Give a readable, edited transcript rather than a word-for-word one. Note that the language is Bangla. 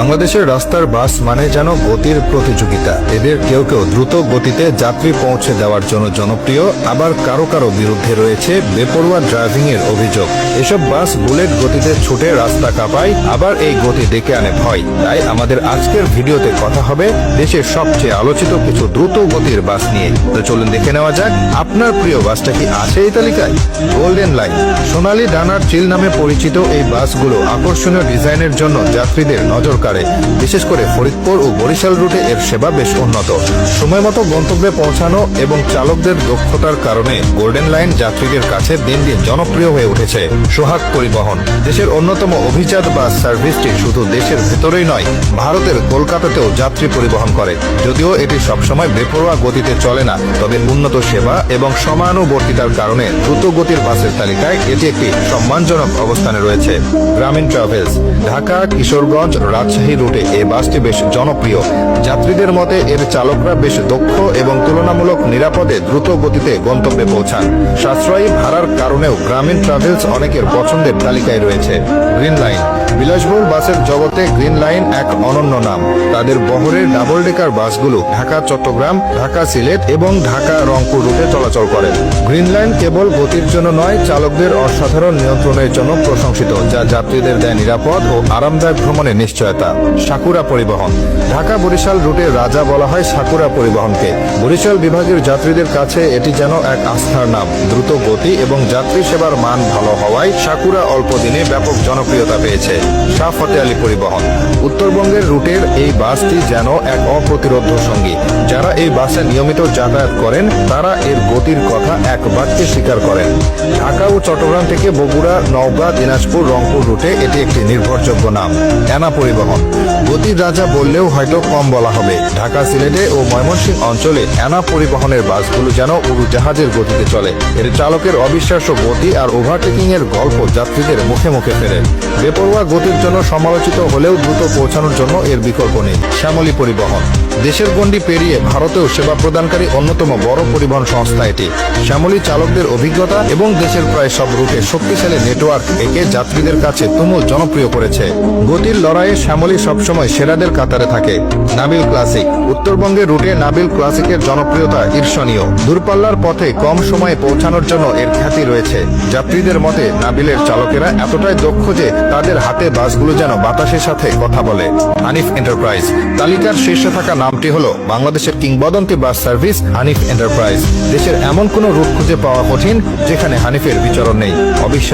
বাংলাদেশের রাস্তার বাস মানে যেন গতির প্রতিযোগিতা। এদের কেউ কেউ দ্রুত গতিতে যাত্রী পৌঁছে দেওয়ার জন্য জনপ্রিয়, আবার কারো কারো বিরুদ্ধে রয়েছে বেপরোয়া ড্রাইভিং এর অভিযোগ। এসব বাস বুলেট গতিতে ছুটে রাস্তা কাঁপায়, আবার এই গতি ডেকে আনে ভয়। তাই আমাদের আজকের ভিডিওতে কথা হবে দেশের সবচেয়ে আলোচিত কিছু দ্রুত গতির বাস নিয়ে। তো চলুন দেখে নেওয়া যাক, আপনার প্রিয় বাসটা কি আছে এই তালিকায়? গোল্ডেন লাইন সোনালী ডানার চিল নামে পরিচিত এই বাসগুলো আকর্ষণীয় ডিজাইনের জন্য যাত্রীদের নজর কাড়ে। বিশেষ করে ফরিদপুর ও বরিশাল রুটে এর সেবা বেশ উন্নত। সময় মতো গন্তব্যে পৌঁছানো এবং চালকদের দক্ষতার কারণে গোল্ডেন লাইন যাত্রীদের কাছে দিন দিন জনপ্রিয় হয়ে উঠেছে। সোহাগ পরিবহন দেশের অন্যতম অভিজাত বাস সার্ভিসটি শুধু দেশের ভেতরেই নয়, ভারতের কলকাতাতেও যাত্রী পরিবহন করে। যদিও এটি সবসময় বেপরোয়া গতিতে চলে না, তবে উন্নত সেবা এবং সময়ানুবর্তিতার কারণে দ্রুত গতির বাসের তালিকায় এটি একটি সম্মানজনক অবস্থানে রয়েছে। গ্রামীণ ট্রাভেলস ঢাকা, কিশোরগঞ্জ, রাজশাহী রুটে এই বাসটি বেশ জনপ্রিয়। যাত্রীদের মতে এর চালকরা বেশ দক্ষ এবং তুলনামূলক নিরাপদে দ্রুত গতিতে গন্তব্যে পৌঁছান। সাশ্রয়ী ভাড়ার কারণেও গ্রামীণ ট্রাভেলস অনেকের পছন্দের তালিকায় রয়েছে। গ্রিন লাইন বিলাসবহুল বাসের জগতে গ্রিন লাইন এক অনন্য নাম। তাদের বহরের ডাবল ডেকার বাসগুলো ঢাকা চট্টগ্রাম, ঢাকা সিলেট এবং ঢাকা রংপুর রুটে চলাচল করে। গ্রিন লাইন কেবল গতির জন্য নয়, চালকদের অসাধারণ নিয়ন্ত্রণের জন্য প্রশংসিত, যা যাত্রীদের দেয় নিরাপদ ও আরামদায়ক ভ্রমণের নিশ্চয়তা। সাকুরা পরিবহন ঢাকা বরিশাল রুটের রাজা বলা হয় সাকুরা পরিবহনকে। বরিশাল বিভাগের যাত্রীদের কাছে এটি যেন এক আস্থার নাম। দ্রুত গতি এবং যাত্রী সেবার মান ভালো হওয়ায় সাকুরা অল্প দিনে ব্যাপক জনপ্রিয়তা পেয়েছে। শাহ ফতে আলী পরিবহন উত্তরবঙ্গের রুটের এই বাসটি যেন এক অপ্রতিরোধ সঙ্গী। যারা এই বাসে নিয়মিত যাতায়াত করেন তারা এর গতির কথা এক বাক্যে স্বীকার করেন। ঢাকা ও চট্টগ্রাম থেকে বগুড়া, নওগাঁ, দিনাজপুর, রংপুর রুটে এটি একটি নির্ভরযোগ্য নাম। অ্যানা পরিবহন গতির রাজা বললেও হয়তো কম বলা হবে। ঢাকা, সিলেটে ও ময়মনসিংহ অঞ্চলে অ্যানা পরিবহনের বাসগুলো যেন উড়োজাহাজের গতিতে চলে। এর চালকের অবিশ্বাস্য গতি আর ওভারটেকিং এর গল্প যাত্রীদের মুখে মুখে ফেরে। বেপরোয়া গতির জন্য সমালোচিত হলেও দ্রুত পৌঁছানোর জন্য এর বিকল্প নেই। শ্যামলী পরিবহন দেশের গণ্ডি পেরিয়ে ভারতেও সেবা প্রদানকারী অন্যতম বড় পরিবহন সংস্থা এটি। শ্যামলী চালকদের অভিজ্ঞতা এবং দেশের প্রায় সব রুটে শক্তিশালী নেটওয়ার্ক একে যাত্রীদের কাছে তুমুল জনপ্রিয় করেছে। গতির লড়াইয়ে শ্যামলী সবসময় সেরাদের কাতারে থাকে। নাবিল ক্লাসিক উত্তরবঙ্গের রুটে নাবিল ক্লাসিকের জনপ্রিয়তা ঈর্ষণীয়। দূরপাল্লার পথে কম সময়ে পৌঁছানোর জন্য এর খ্যাতি রয়েছে। যাত্রীদের মতে নাবিলের চালকেরা এতটাই দক্ষ যে তাদের হাতে বাসগুলো যেন বাতাসের সাথে কথা বলে। হানিফ এন্টারপ্রাইজ তালিকার শীর্ষে থাকা নামটি হলো বাংলাদেশের কিংবদন্তি বাস সার্ভিস হানিফ এন্টারপ্রাইজ। দেশের এমন কোন রুট খুঁজে পাওয়া কঠিন যেখানে হানিফের বিচরণ নেই। অবিশ্বাস